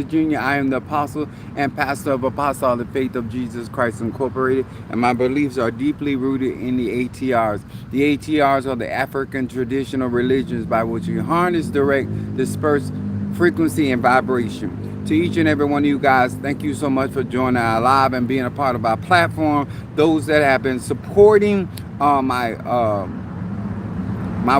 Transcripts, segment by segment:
Jr. I am the apostle and pastor of Apostolic Faith of Jesus Christ Incorporated, and my beliefs are deeply rooted in the ATRs. The ATRs are the African traditional religions by which we harness, direct, disperse frequency and vibration. To each and every one of you guys, thank you so much for joining our live and being a part of our platform. Those that have been supporting my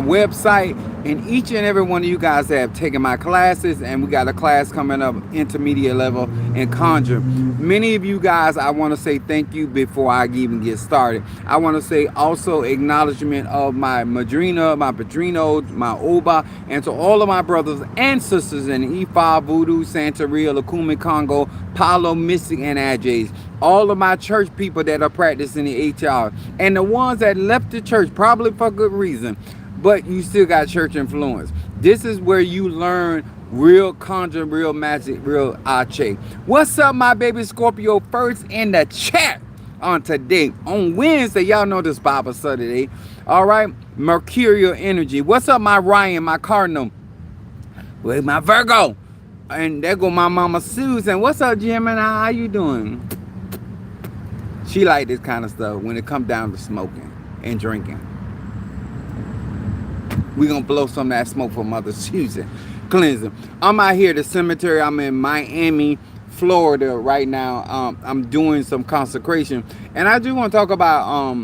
website, and each and every one of you guys that have taken my classes, and we got a class coming up, intermediate level in Conjure. Many of you guys, I want to say thank you before I even get started. I want to say also acknowledgement of my Madrina, my Padrino, my Oba, and to all of my brothers and sisters in Ifa, Voodoo, Santeria, Lakumi, Congo, Palo, Mystic, and Ajay. All of my church people that are practicing the HR, and the ones that left the church probably for good reason, but you still got church influence. This is where you learn real conjure, real magic, real ache. What's up, my baby Scorpio first in the chat on today, on Wednesday? Y'all know this Bible Saturday. All right, Mercurial energy. What's up, my Ryan, my Cardinal? With my Virgo. And there go my mama Susan. What's up, Gemini? How you doing? She like this kind of stuff when it comes down to smoking and drinking. We're going to blow some of that smoke for Mother Susan. Cleansing. I'm out here at the cemetery. I'm in Miami, Florida right now. I'm doing some consecration. And I do want to talk about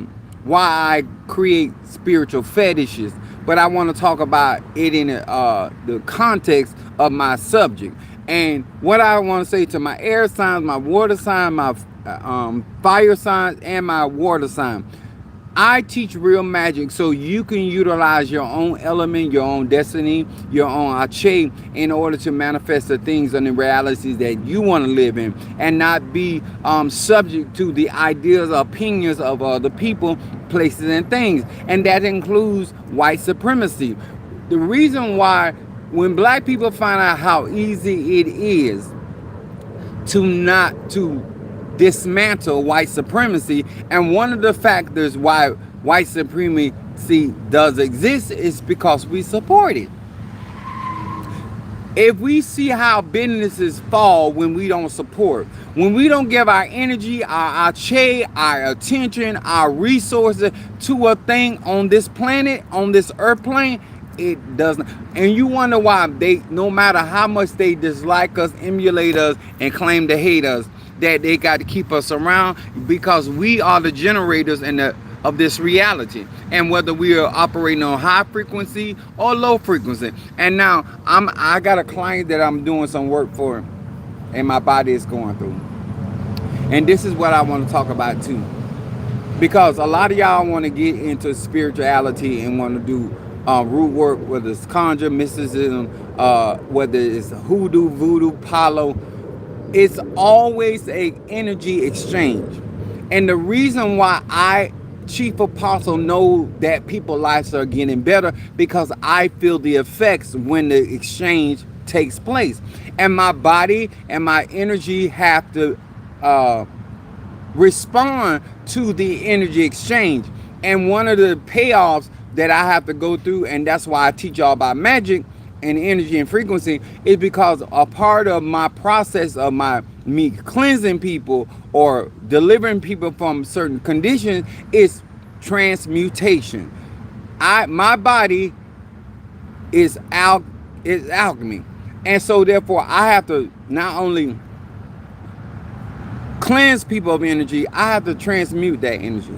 why I create spiritual fetishes. But I want to talk about it in the context of my subject. And what I want to say to my air signs, my water sign, my fire signs, and my water sign. I teach real magic so you can utilize your own element, your own destiny, your own ache in order to manifest the things and the realities that you want to live in, and not be subject to the ideas or opinions of other people, places, and things. And that includes white supremacy. The reason why when black people find out how easy it is to dismantle white supremacy, and one of the factors why white supremacy does exist is because we support it. If we see how businesses fall when we don't support, when we don't give our energy, our ache, our attention, our resources to a thing on this planet, on this earth plane, it doesn't. And you wonder why they, no matter how much they dislike us, emulate us, and claim to hate us, that they got to keep us around, because we are the generators of this reality. And whether we are operating on high frequency or low frequency. And now I got a client that I'm doing some work for, and my body is going through. And this is what I want to talk about too, because a lot of y'all want to get into spirituality and want to do root work, whether it's conjure, mysticism, whether it's hoodoo, voodoo, palo. It's always a energy exchange. And the reason why I, Chief Apostle, know that people's lives are getting better, because I feel the effects when the exchange takes place. And my body and my energy have to respond to the energy exchange. And one of the payoffs that I have to go through, and that's why I teach y'all about magic and energy and frequency, is because a part of my process of me cleansing people or delivering people from certain conditions is transmutation. My body is alchemy, and so therefore I have to not only cleanse people of energy, I have to transmute that energy.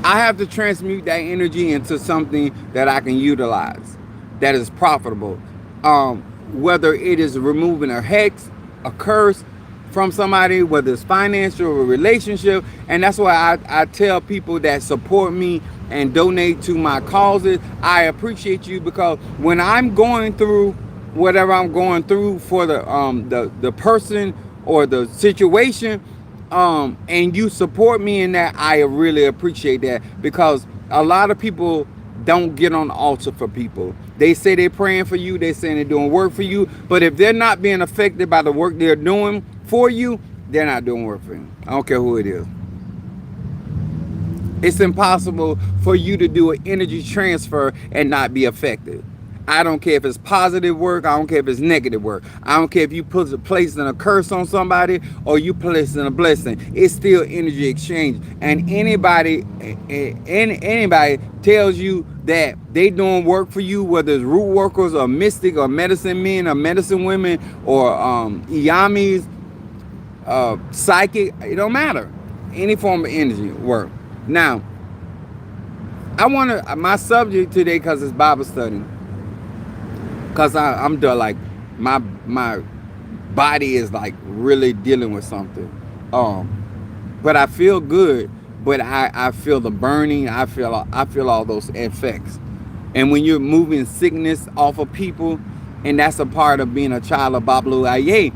I have to transmute that energy into something that I can utilize, that is profitable. Whether it is removing a hex, a curse from somebody, whether it's financial or a relationship. And that's why I tell people that support me and donate to my causes, I appreciate you, because when I'm going through whatever I'm going through for the person or the situation, and you support me in that, I really appreciate that, because a lot of people don't get on the altar for people. They say they're praying for you, they say they're doing work for you, but if they're not being affected by the work they're doing for you, they're not doing work for you. I don't care who it is. It's impossible for you to do an energy transfer and not be affected. I don't care if it's positive work. I don't care if it's negative work. I don't care if you placing a curse on somebody or you placing a blessing. It's still energy exchange. And anybody tells you that they doing work for you, whether it's root workers or mystic or medicine men or medicine women or iyamis, psychic, it don't matter. Any form of energy work. Now, my subject today, because it's Bible study, because I'm done, like my body is like really dealing with something. But I feel good, but I feel the burning, I feel all those effects. And when you're moving sickness off of people, and that's a part of being a child of Babalu Aye,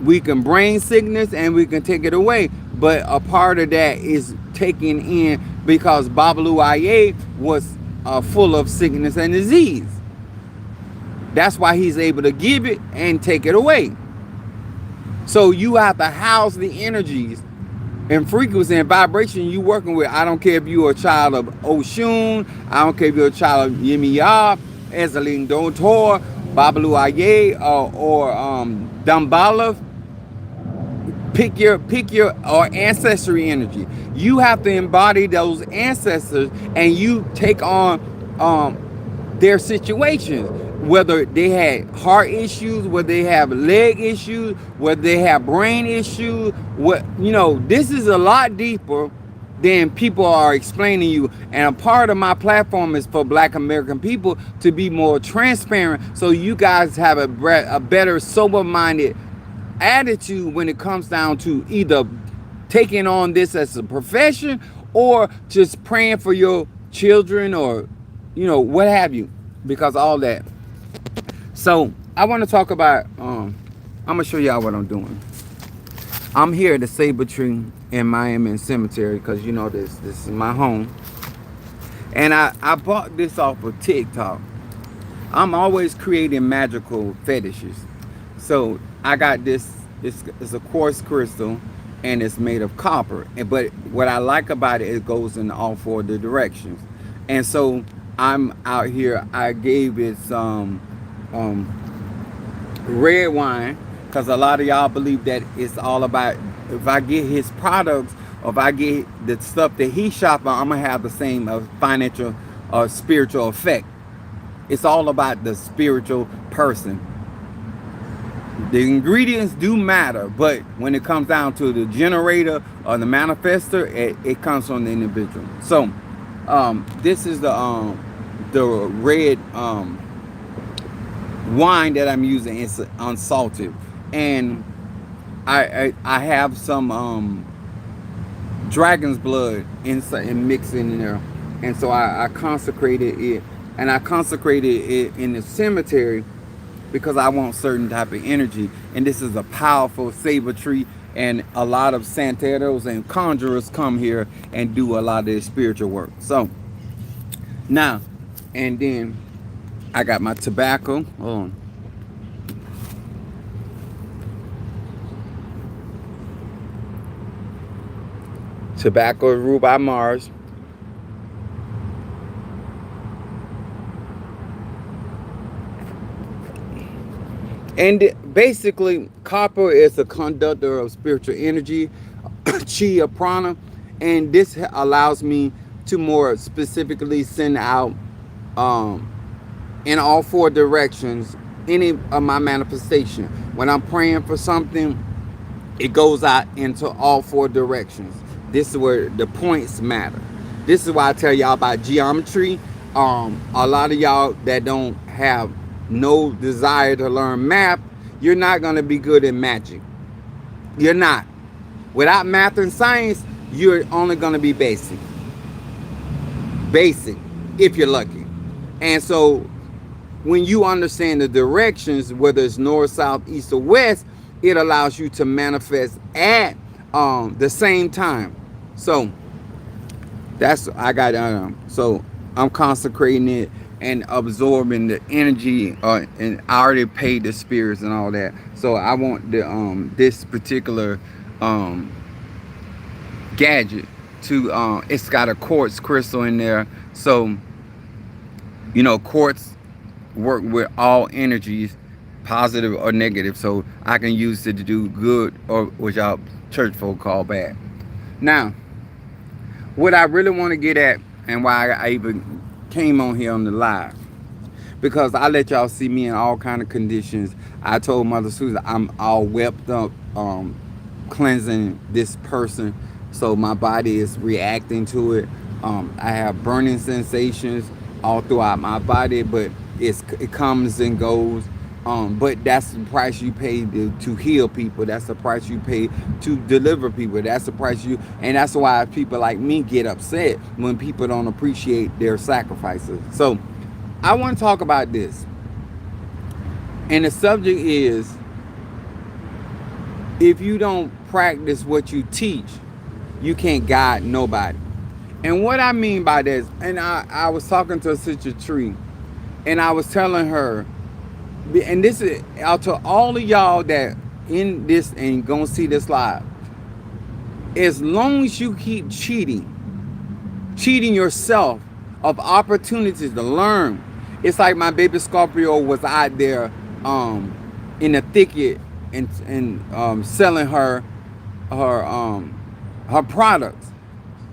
we can bring sickness and we can take it away. But a part of that is taken in because Babalu Aye was full of sickness and disease. That's why he's able to give it and take it away. So you have to house the energies and frequency and vibration you working with. I don't care if you're a child of Oshun. I don't care if you're a child of Yemiya, Ezalin Dontor, Babalu Aye, or Dambala. Pick your or ancestry energy. You have to embody those ancestors and you take on their situations, whether they had heart issues, whether they have leg issues, whether they have brain issues. This is a lot deeper than people are explaining you. And a part of my platform is for Black American people to be more transparent, so you guys have a better sober-minded attitude when it comes down to either taking on this as a profession or just praying for your children or what have you, because all that. So I want to talk about I'm gonna show y'all what I'm doing. I'm here at the Saber Tree in Miami Cemetery because this is my home, and I bought this off of TikTok. I'm always creating magical fetishes. So I got this, it's a quartz crystal and it's made of copper. But what I like about it, it goes in all four of the directions. And so I'm out here, I gave it some red wine, because a lot of y'all believe that it's all about, if I get his products or if I get the stuff that he shop on, I'm gonna have the same financial or spiritual effect. It's all about the spiritual person. The ingredients do matter, but when it comes down to the generator or the manifester, it comes from the individual. So this is the red wine that I'm using. It's unsalted, and I have some dragon's blood inside and mixing in there, and so I consecrated it, and I consecrated it in the cemetery because I want certain type of energy. And this is a powerful saber tree, and a lot of santeros and conjurers come here and do a lot of their spiritual work. So now, and then I got my tobacco. Hold on. Tobacco is ruled by Mars. And basically, copper is a conductor of spiritual energy, chi or prana, and this allows me to more specifically send out in all four directions any of my manifestation. When I'm praying for something, it goes out into all four directions. This is where the points matter. This is why I tell y'all about geometry. A lot of y'all that don't have no desire to learn math, you're not going to be good at magic. You're not. Without math and science, you're only going to be basic, if you're lucky. And so when you understand the directions, whether it's north, south, east, or west, it allows you to manifest at the same time. So that's I got so I'm consecrating it and absorbing the energy, and I already paid the spirits and all that. So I want the this particular gadget to it's got a quartz crystal in there. So quartz work with all energies, positive or negative, so I can use it to do good, or which our church folk call bad. Now, what I really want to get at, and why I even came on here on the live, because I let y'all see me in all kind of conditions. I told Mother Susan I'm all wept up, cleansing this person, so my body is reacting to it. I have burning sensations all throughout my body, but it comes and goes. But that's the price you pay to heal people. That's the price you pay to deliver people. That's the price and that's why people like me get upset when people don't appreciate their sacrifices. So I want to talk about this. And the subject is, if you don't practice what you teach, you can't guide nobody. And what I mean by this, and I was talking to Saber Tree, and I was telling her, and this is out to all of y'all that in this and gonna see this live, as long as you keep cheating yourself of opportunities to learn. It's like my baby Scorpio was out there in the thicket and selling her products.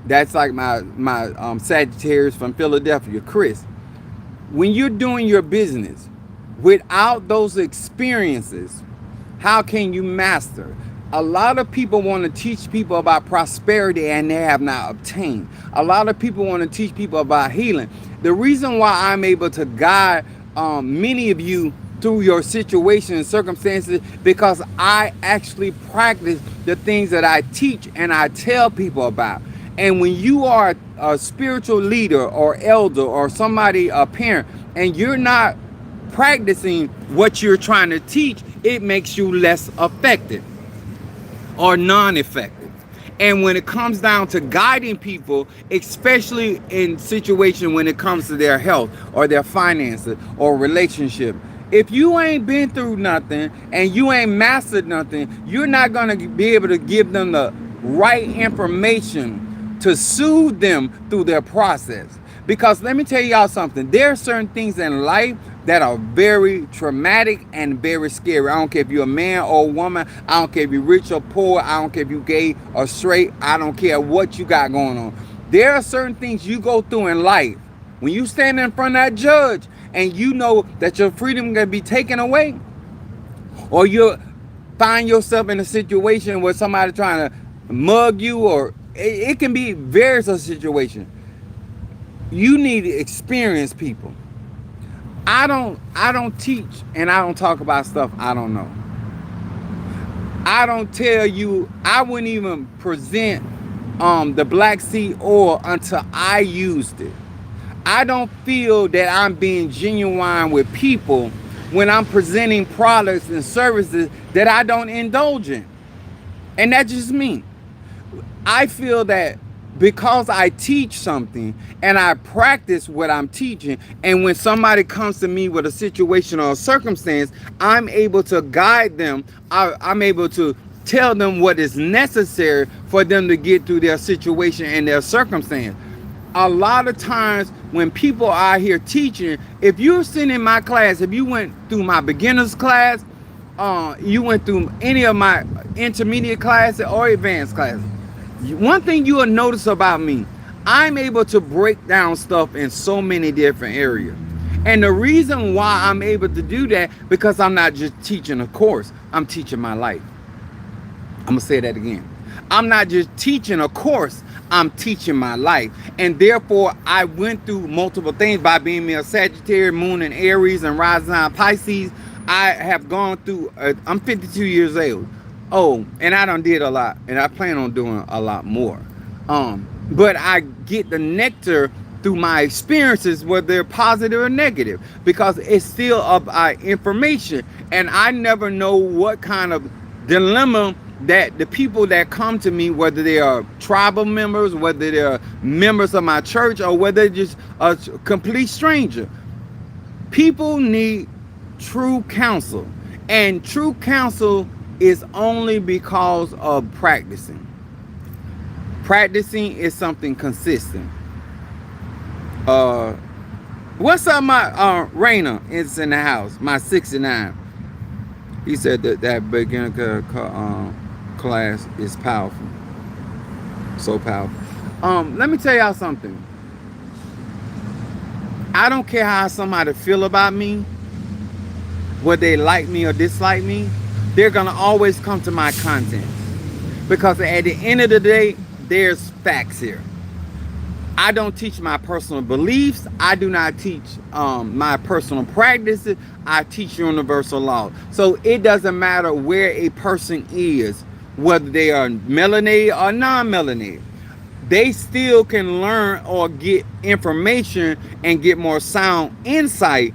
That's like my Sagittarius from Philadelphia, Chris. When you're doing your business without those experiences, how can you master? A lot of people want to teach people about prosperity and they have not obtained. A lot of people want to teach people about healing. The reason why I'm able to guide many of you through your situation and circumstances, because I actually practice the things that I teach and I tell people about. And when you are a spiritual leader or elder or somebody, a parent, and you're not practicing what you're trying to teach, it makes you less effective or non-effective. And when it comes down to guiding people, especially in situations when it comes to their health or their finances or relationship, if you ain't been through nothing and you ain't mastered nothing, you're not going to be able to give them the right information to soothe them through their process. Because let me tell y'all something, there are certain things in life that are very traumatic and very scary. I don't care if you're a man or a woman. I don't care if you're rich or poor. I don't care if you're gay or straight. I don't care what you got going on. There are certain things you go through in life. When you stand in front of that judge and you know that your freedom is going to be taken away, or you find yourself in a situation where somebody trying to mug you, or it can be various situations. You need to experience people. I don't teach and I don't talk about stuff I don't know. I don't tell you, I wouldn't even present the black seed oil until I used it. I don't feel that I'm being genuine with people when I'm presenting products and services that I don't indulge in. And that's just me. I feel that because I teach something and I practice what I'm teaching, and when somebody comes to me with a situation or a circumstance, I'm able to guide them. I'm able to tell them what is necessary for them to get through their situation and their circumstance. A lot of times when people are here teaching, if you're sitting in my class, if you went through my beginners class, you went through any of my intermediate classes or advanced classes, one thing you will notice about me, I'm able to break down stuff in so many different areas. And the reason why I'm able to do that, because I'm not just teaching a course, I'm teaching my life. I'm going to say that again. I'm not just teaching a course, I'm teaching my life. And therefore, I went through multiple things by being me a Sagittarius, Moon in Aries, and rising on Pisces. I have gone through, I'm 52 years old. Oh, and I done did a lot, and I plan on doing a lot more. But I get the nectar through my experiences, whether they're positive or negative, because it's still of information, and I never know what kind of dilemma that the people that come to me, whether they are tribal members, whether they're members of my church, or whether they're just a complete stranger. People need true counsel, and true counsel is only because of practicing. Practicing is something consistent. What's up, my Raina is in the house, my 69. He said that beginner class is powerful. So powerful. Let me tell y'all something. I don't care how somebody feel about me, whether they like me or dislike me, they're gonna always come to my content. Because at the end of the day, there's facts here. I don't teach my personal beliefs. I do not teach my personal practices. I teach universal law. So it doesn't matter where a person is, whether they are melanated or non-melanated. They still can learn or get information and get more sound insight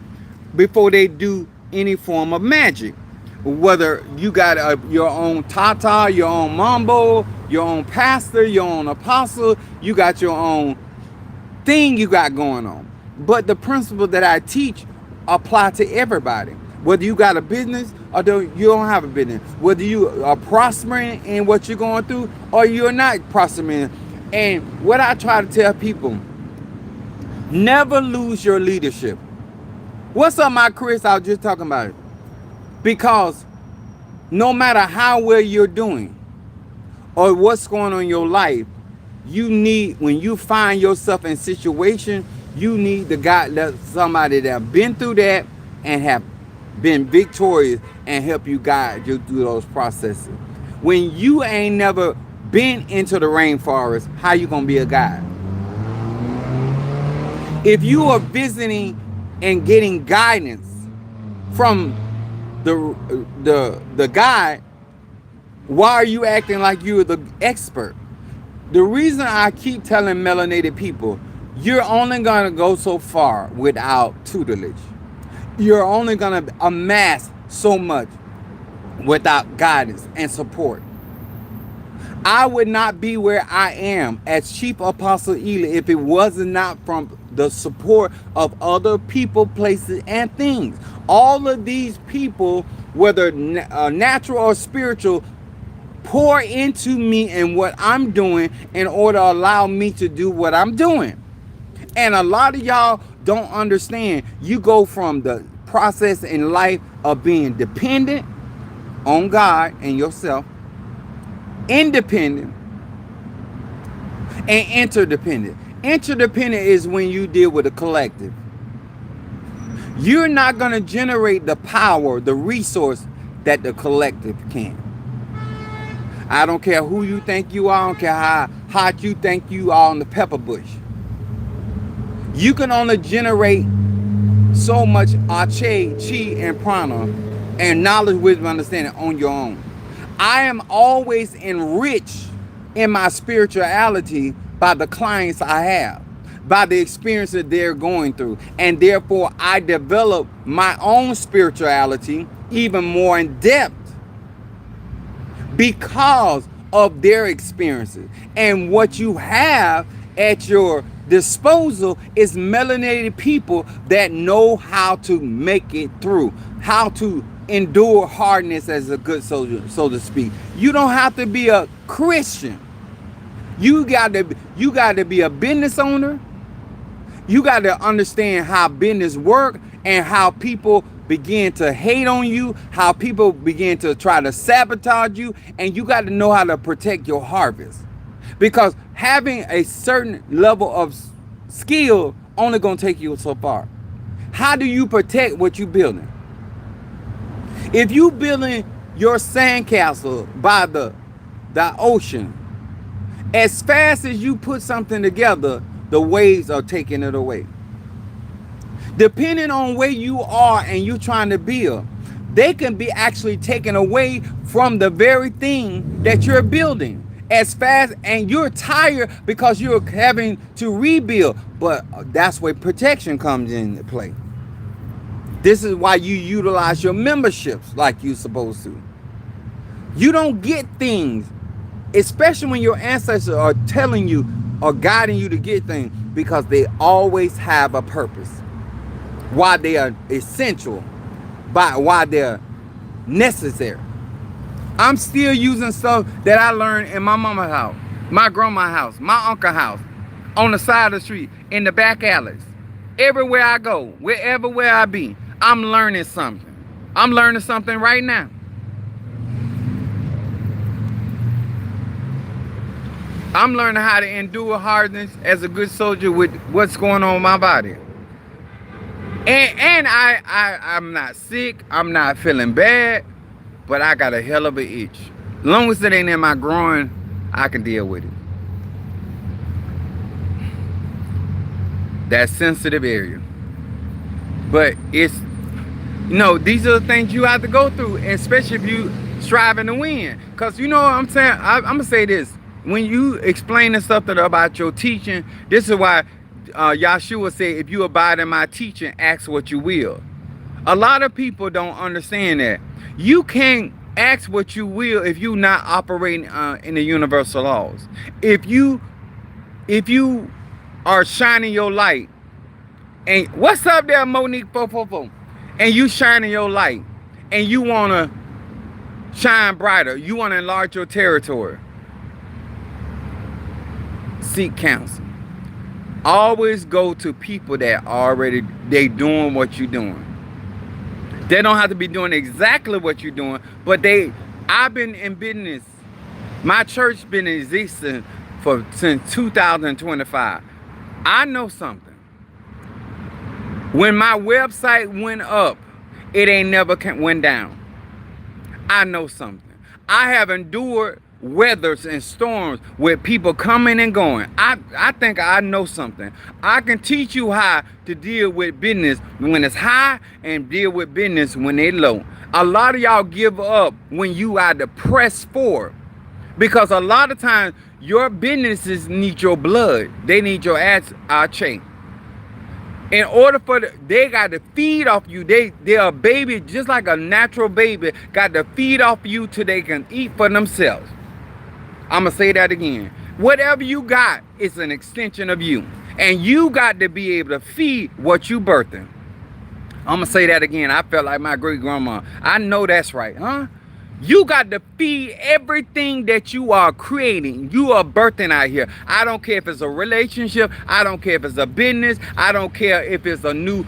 before they do any form of magic. Whether you got your own tata, your own mambo, your own pastor, your own apostle, you got your own thing you got going on. But the principle that I teach apply to everybody. Whether you got a business or you don't have a business. Whether you are prospering in what you're going through or you're not prospering. And what I try to tell people, never lose your leadership. What's up, my Chris? I was just talking about it. Because no matter how well you're doing or what's going on in your life, you need, when you find yourself in a situation, you need the guy, somebody that have been through that and have been victorious and help you guide you through those processes. When you ain't never been into the rainforest, how you gonna be a guide? If you are visiting and getting guidance from the guide, why are you acting like you're the expert? The reason I keep telling melanated people, you're only gonna go so far without tutelage. You're only gonna amass so much without guidance and support. I would not be where I am as Chief Apostle Eli if it was not from the support of other people, places, and things. All of these people, whether natural or spiritual, pour into me and what I'm doing in order to allow me to do what I'm doing. And a lot of y'all don't understand. You go from the process in life of being dependent on God and yourself, independent, and interdependent. Interdependent is when you deal with a collective. You're not going to generate the power, the resource that the collective can. I don't care who you think you are. I don't care how hot you think you are on the pepper bush. You can only generate so much Ache, Chi, and Prana, and knowledge, wisdom, understanding on your own. I am always enriched in my spirituality by the clients I have, by the experience that they're going through. And therefore, I develop my own spirituality even more in depth because of their experiences. And what you have at your disposal is melanated people that know how to make it through, how to endure hardness as a good soldier, so to speak. You don't have to be a Christian. You got to be a business owner. You got to understand how business work and how people begin to hate on you, how people begin to try to sabotage you, and you got to know how to protect your harvest. Because having a certain level of skill only gonna take you so far. How do you protect what you're building? If you building your sandcastle by the ocean, as fast as you put something together, the waves are taking it away. Depending on where you are and you're trying to build, they can be actually taken away from the very thing that you're building as fast, and you're tired because you're having to rebuild. But that's where protection comes into play. This is why you utilize your memberships like you're supposed to. You don't get things, especially when your ancestors are telling you or guiding you to get things, because they always have a purpose. Why they are essential, why they're necessary. I'm still using stuff that I learned in my mama's house, my grandma's house, my uncle's house, on the side of the street, in the back alleys. Everywhere I go, where I be, I'm learning something. I'm learning something right now. I'm learning how to endure hardness as a good soldier with what's going on in my body. And I'm not sick. I'm not feeling bad, but I got a hell of an itch. As long as it ain't in my groin, I can deal with it. That sensitive area. But it's, these are the things you have to go through, especially if you striving to win. Because you know what I'm saying? I'm going to say this. When you explaining something about your teaching, this is why Yahshua said, if you abide in my teaching, ask what you will. A lot of people don't understand that. You can't ask what you will if you're not operating in the universal laws. If you are shining your light, and what's up there, Monique 444? And you shining your light, and you want to shine brighter, you want to enlarge your territory, seek counsel. Always go to people that already, they doing what you're doing. They don't have to be doing exactly what you're doing, but I've been in business. My church been in existence since 2025. I know something. When my website went up, it ain't never went down. I know something. I have endured weathers and storms with people coming and going. I think I know something. I can teach you how to deal with business when it's high and deal with business when it's low. A lot of y'all give up when you are to press forward, because a lot of times your businesses need your blood. They need your chain. In order for they got to feed off you. They're a baby, just like a natural baby, got to feed off you till they can eat for themselves. I'm going to say that again. Whatever you got is an extension of you. And you got to be able to feed what you birthing. I'm going to say that again. I felt like my great grandma. I know that's right, huh? You got to feed everything that you are creating. You are birthing out here. I don't care if it's a relationship. I don't care if it's a business. I don't care if it's a new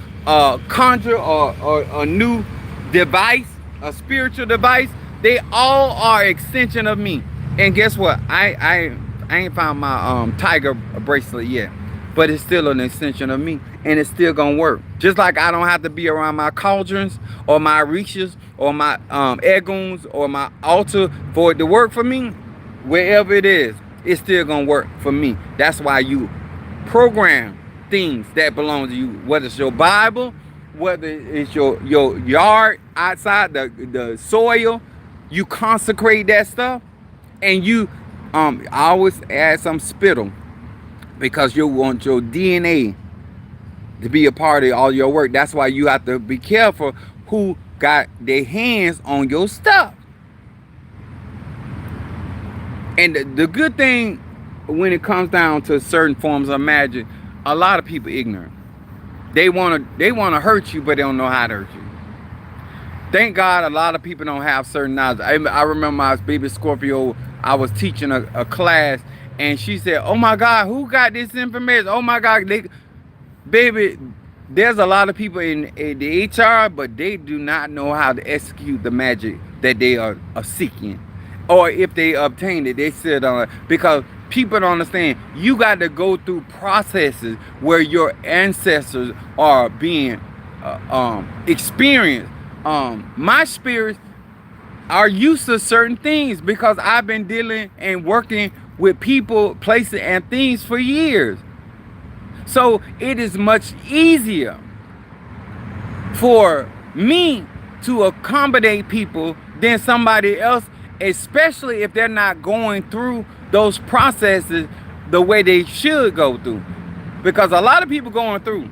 conjure or a new device, a spiritual device. They all are extension of me. And guess what? I ain't found my tiger bracelet yet, but it's still an extension of me, and it's still gonna work. Just like I don't have to be around my cauldrons or my reaches or my egoons or my altar for it to work for me. Wherever it is, it's still gonna work for me. That's why you program things that belong to you, whether it's your Bible, whether it's your yard outside, the soil. You consecrate that stuff, and you I always add some spittle, because you want your DNA to be a part of all your work. That's why you have to be careful who got their hands on your stuff. And the good thing when it comes down to certain forms of magic, a lot of people ignorant. They wanna hurt you, but they don't know how to hurt you. Thank God a lot of people don't have certain knowledge. I remember my baby Scorpio, I was teaching a class, and she said, oh my God, who got this information? Oh my God, baby, there's a lot of people in the HR, but they do not know how to execute the magic that they are seeking. Or if they obtain it, they sit on it. Because people don't understand, you got to go through processes where your ancestors are being experienced. My spirits are used to certain things because I've been dealing and working with people, places, and things for years. So it is much easier for me to accommodate people than somebody else, especially if they're not going through those processes the way they should go through. Because a lot of people going through,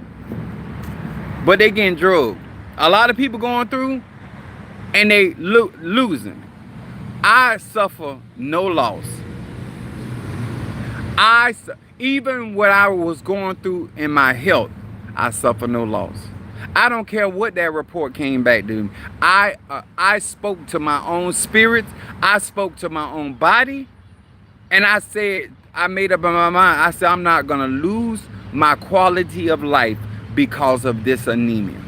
but they getting drugged. A lot of people going through and they losing. I suffer no loss. Even what I was going through in my health, I suffer no loss. I don't care what that report came back to me. I spoke to my own spirits. I spoke to my own body. And I said, I made up in my mind, I said, I'm not going to lose my quality of life because of this anemia.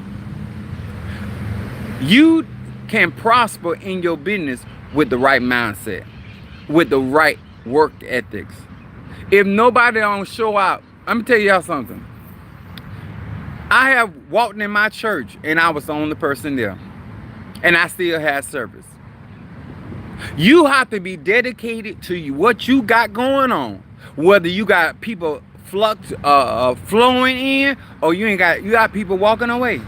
You can prosper in your business with the right mindset, with the right work ethics. If nobody don't show up, let me tell y'all something. I have walked in my church and I was the only person there. And I still had service. You have to be dedicated to what you got going on. Whether you got people flowing in or you got people walking away.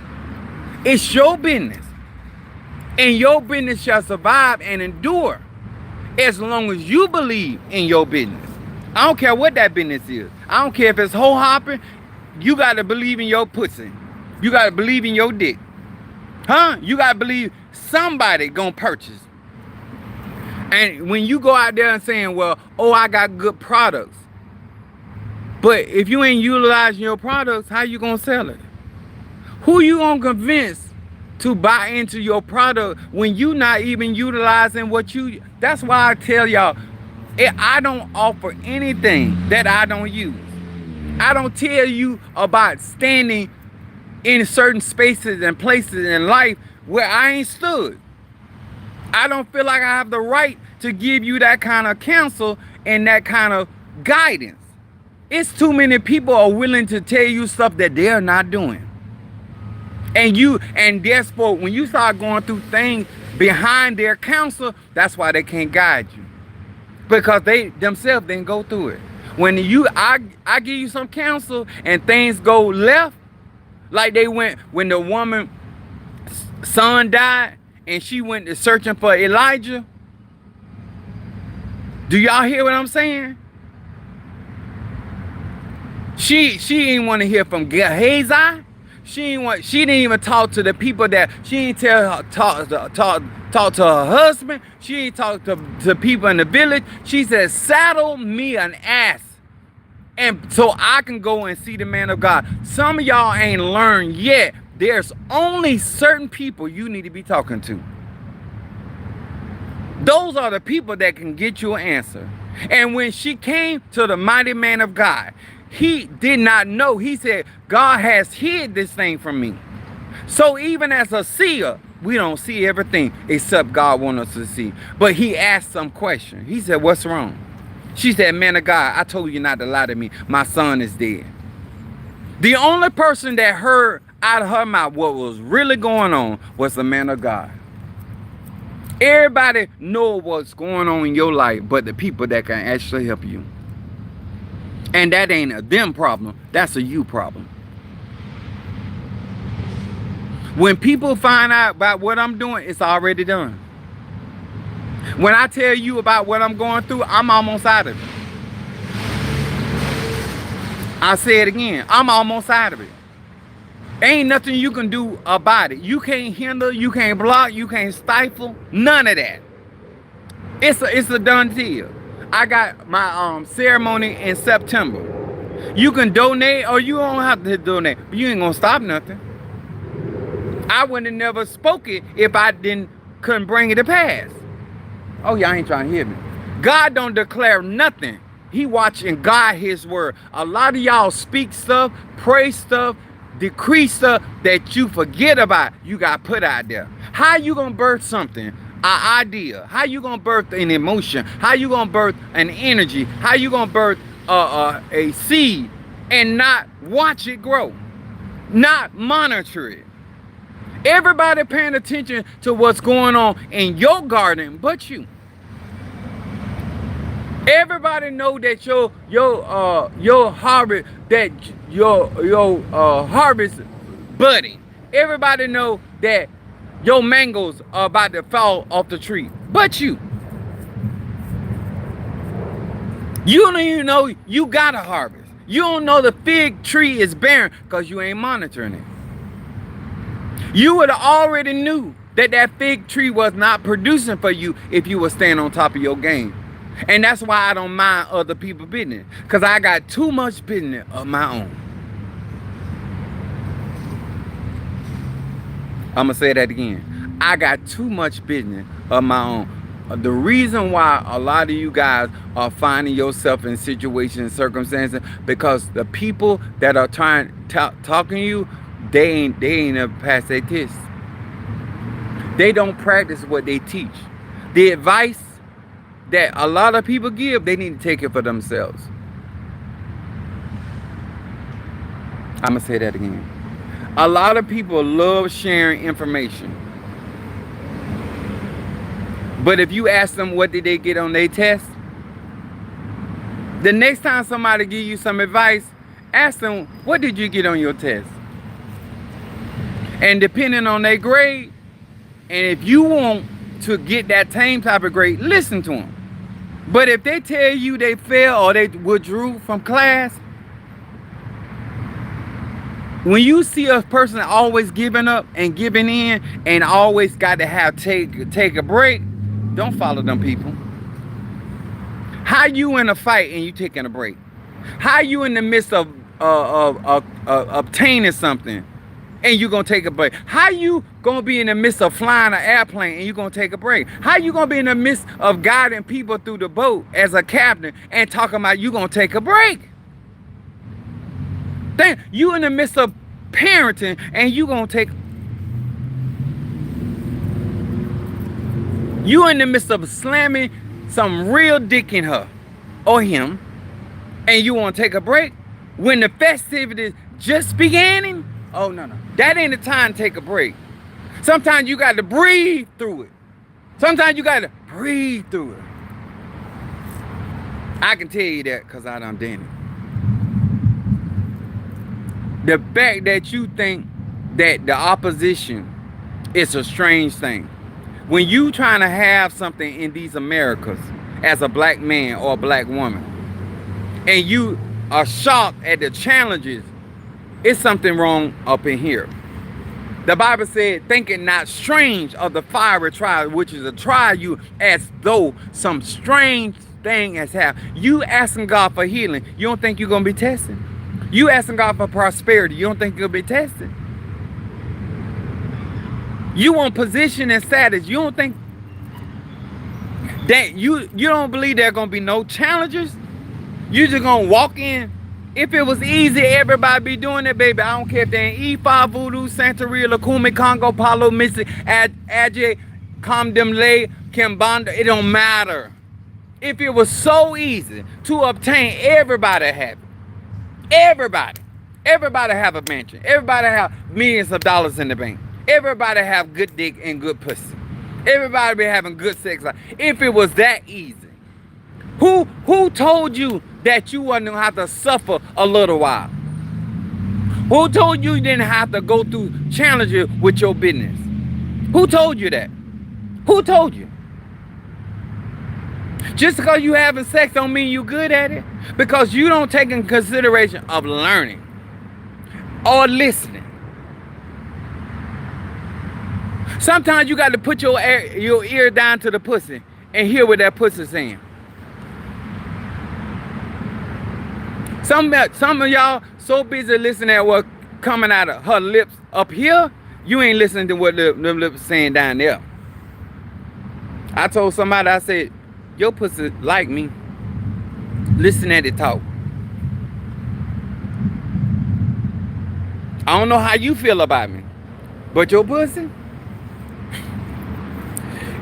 It's your business. And your business shall survive and endure as long as you believe in your business. I don't care what that business is. I don't care if it's hoe hopping. You got to believe in your pussy. You got to believe in your dick. Huh? You got to believe somebody gonna purchase. And when you go out there and saying, well, oh, I got good products. But if you ain't utilizing your products, how you gonna sell it? Who you gonna convince to buy into your product when you not even utilizing what you... That's why I tell y'all, I don't offer anything that I don't use. I don't tell you about standing in certain spaces and places in life where I ain't stood. I don't feel like I have the right to give you that kind of counsel and that kind of guidance. It's too many people are willing to tell you stuff that they're not doing. And therefore, when you start going through things behind their counsel, that's why they can't guide you. Because they themselves didn't go through it. When I give you some counsel and things go left, like they went when the woman's son died and she went to searching for Elijah. Do y'all hear what I'm saying? She didn't want to hear from Gehazi. She didn't even talk to the people that she didn't talk to her husband. She didn't talk to people in the village. She said, saddle me an ass, and so I can go and see the man of God. Some of y'all ain't learned yet. There's only certain people you need to be talking to. Those are the people that can get you an answer. And when she came to the mighty man of God, he did not know. He said, God has hid this thing from me. So even as a seer, we don't see everything except God wants us to see. But he asked some question. He said, what's wrong? She said, man of God, I told you not to lie to me. My son is dead. The only person that heard out of her mouth what was really going on was the man of God. Everybody knows what's going on in your life, but the people that can actually help you. And that ain't a them problem, that's a you problem. When people find out about what I'm doing, it's already done. When I tell you about what I'm going through, I'm almost out of it. I say it again, I'm almost out of it. Ain't nothing you can do about it. You can't hinder, you can't block, you can't stifle, none of that. It's a done deal. I got my ceremony in September. You can donate or you don't have to donate, but you ain't gonna stop nothing. I wouldn't have never spoke it if I couldn't bring it to pass. Oh, y'all ain't trying to hear me. God don't declare nothing. He watching God his word. A lot of y'all speak stuff, pray stuff, decree stuff that you forget about. You got put out there. How you gonna birth something? An idea. How you gonna birth an emotion? How you gonna birth an energy? How you gonna birth a seed and not watch it grow? Not monitor it. Everybody paying attention to what's going on in your garden but you. Everybody know that your harvest, that your harvest budding. Everybody know that your mangoes are about to fall off the tree but you. You don't even know you got a harvest. You don't know the fig tree is barren because you ain't monitoring it. You would have already knew that that fig tree was not producing for you if you were staying on top of your game. And that's why I don't mind other people's business, because I got too much business of my own. I'm going to say that again. I got too much business of my own. The reason why a lot of you guys are finding yourself in situations and circumstances because the people that are talking to you, they ain't ever passed their test. They don't practice what they teach. The advice that a lot of people give, they need to take it for themselves. I'm gonna say that again. A lot of people love sharing information. But if you ask them what did they get on their test, the next time somebody give you some advice, ask them, what did you get on your test? And depending on their grade, and if you want to get that same type of grade, listen to them. But if they tell you they failed or they withdrew from class, when you see a person always giving up and giving in and always got to have take a break, don't follow them people. How you in a fight and you taking a break? How you in the midst of obtaining something and you gonna take a break? How you gonna be in the midst of flying an airplane and you gonna take a break? How you gonna be in the midst of guiding people through the boat as a captain and talking about you gonna take a break? Then you in the midst of parenting and you gonna take. You in the midst of slamming some real dick in her or him, and you want to take a break when the festivities just beginning? Oh no, that ain't the time to take a break. Sometimes you got to breathe through it. Sometimes you got to breathe through it. I can tell you that because I done done it. The fact that you think that the opposition is a strange thing. When you trying to have something in these Americas as a black man or a black woman, and you are shocked at the challenges, it's something wrong up in here. The Bible said, think it not strange of the fiery trial, which is to try you as though some strange thing has happened. You asking God for healing, you don't think you're going to be tested. You asking God for prosperity, you don't think you'll be tested. You want position and status, you don't think that you don't believe there are going to be no challenges? You just going to walk in. If it was easy, everybody be doing it, baby. I don't care if they're in E5, Voodoo, Santeria, Lukumi, Congo, Palo, Missy, Adje, Kamdemle, Kimbanda. It don't matter. If it was so easy to obtain, everybody have it. Everybody have a mansion. Everybody have millions of dollars in the bank. Everybody have good dick and good pussy. Everybody be having good sex life. If it was that easy, who told you that you wasn't gonna have to suffer a little while? Who told you didn't have to go through challenges with your business? Who told you that? Who told you? Just because you having sex don't mean you good at it. Because you don't take in consideration of learning or listening. Sometimes you got to put your ear down to the pussy and hear what that pussy's saying. Some of y'all so busy listening at what coming out of her lips up here, you ain't listening to what the lips saying down there. I told somebody, I said, your pussy like me. Listen at it talk. I don't know how you feel about me, but your pussy,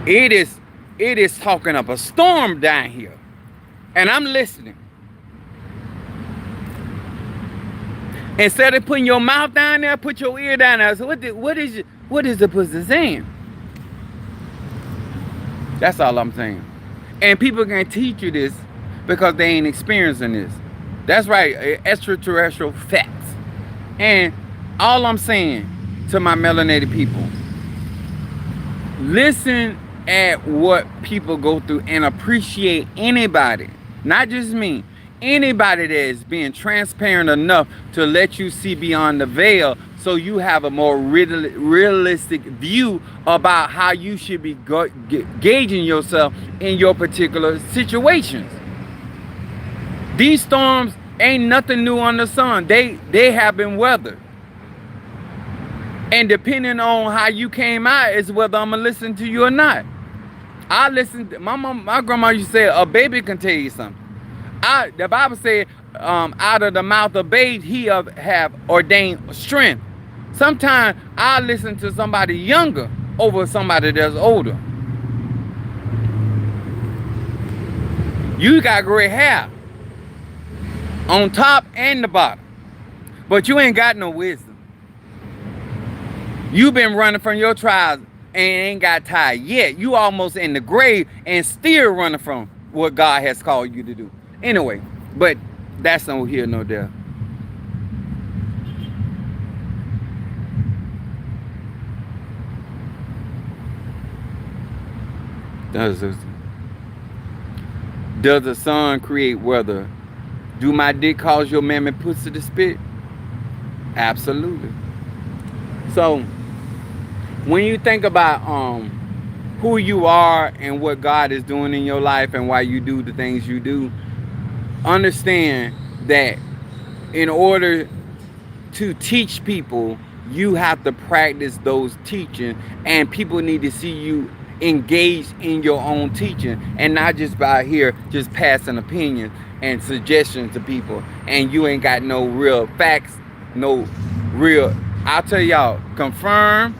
it is talking up a storm down here, and I'm listening. Instead of putting your mouth down there, put your ear down there. So what is the pussy saying? That's all I'm saying. And people can teach you this because they ain't experiencing this. That's right, extraterrestrial facts. And all I'm saying to my melanated people, listen at what people go through and appreciate anybody, not just me, anybody that is being transparent enough to let you see beyond the veil so you have a more realistic view about how you should be gauging yourself in your particular situations. These storms ain't nothing new on the sun. They have been weathered. And depending on how you came out is whether I'm going to listen to you or not. I listen. My mom, my grandma used to say, a baby can tell you something. The Bible said, out of the mouth of babes, he have ordained strength. Sometimes I listen to somebody younger over somebody that's older. You got gray hair on top and the bottom, but you ain't got no wisdom. You been running from your trials and ain't got tired yet. You almost in the grave and still running from what God has called you to do. Anyway, but that's no here, no there. Does the sun create weather? Do my dick cause your mammy pussy to spit? Absolutely. So when you think about who you are and what God is doing in your life and why you do the things you do, understand that in order to teach people, you have to practice those teachings, and people need to see you engaged in your own teaching and not just by here just passing opinions and suggestions to people, and you ain't got no real facts, no real. I'll tell y'all, confirm,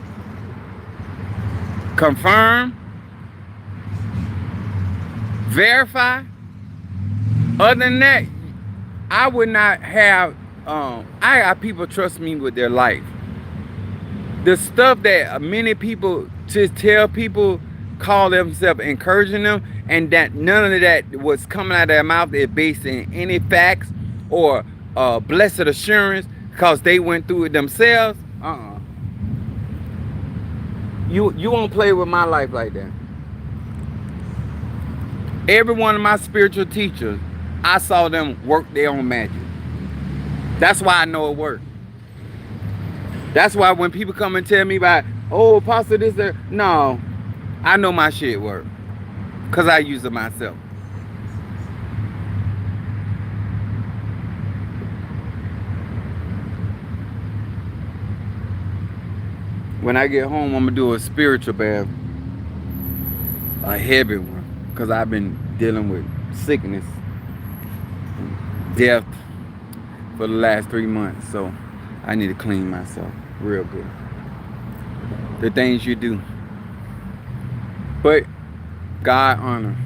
verify. Other than that, I would not have. I got people trust me with their life. The stuff that many people just tell people, call themselves encouraging them, and that none of that what's coming out of their mouth is based in any facts or blessed assurance because they went through it themselves. You won't play with my life like that. Every one of my spiritual teachers, I saw them work their own magic. That's why I know it worked. That's why when people come and tell me about, oh, Apostle, this, that, no, I know my shit work because I use it myself. When I get home, I'm going to do a spiritual bath, a heavy one, because I've been dealing with sickness, death for the last 3 months. So I need to clean myself real good. The things you do. But God honor.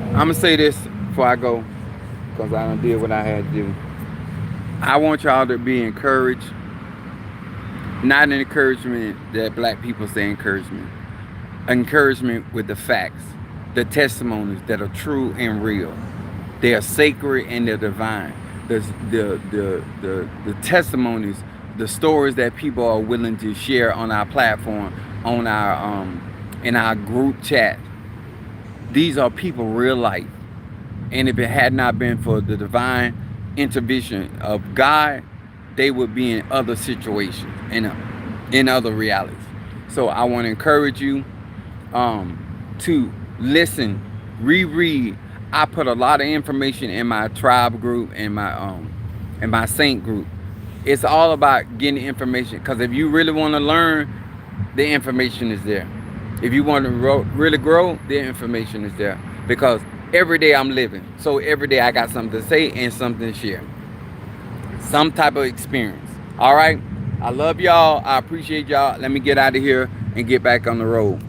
I'm going to say this before I go, because I done did what I had to do. I want y'all to be encouraged. Not an encouragement that black people say encouragement. Encouragement with the facts, the testimonies that are true and real. They are sacred and they're divine. The testimonies, the stories that people are willing to share on our platform, on our in our group chat. These are people real life. And if it had not been for the divine intervention of God, they would be in other situations, in other realities. So I want to encourage you to listen, reread. I put a lot of information in my tribe group and my saint group. It's all about getting information, because if you really want to learn, the information is there. If you want to really grow, the information is there, because every day I'm living. So every day I got something to say and something to share. Some type of experience. All right. I love y'all. I appreciate y'all. Let me get out of here and get back on the road.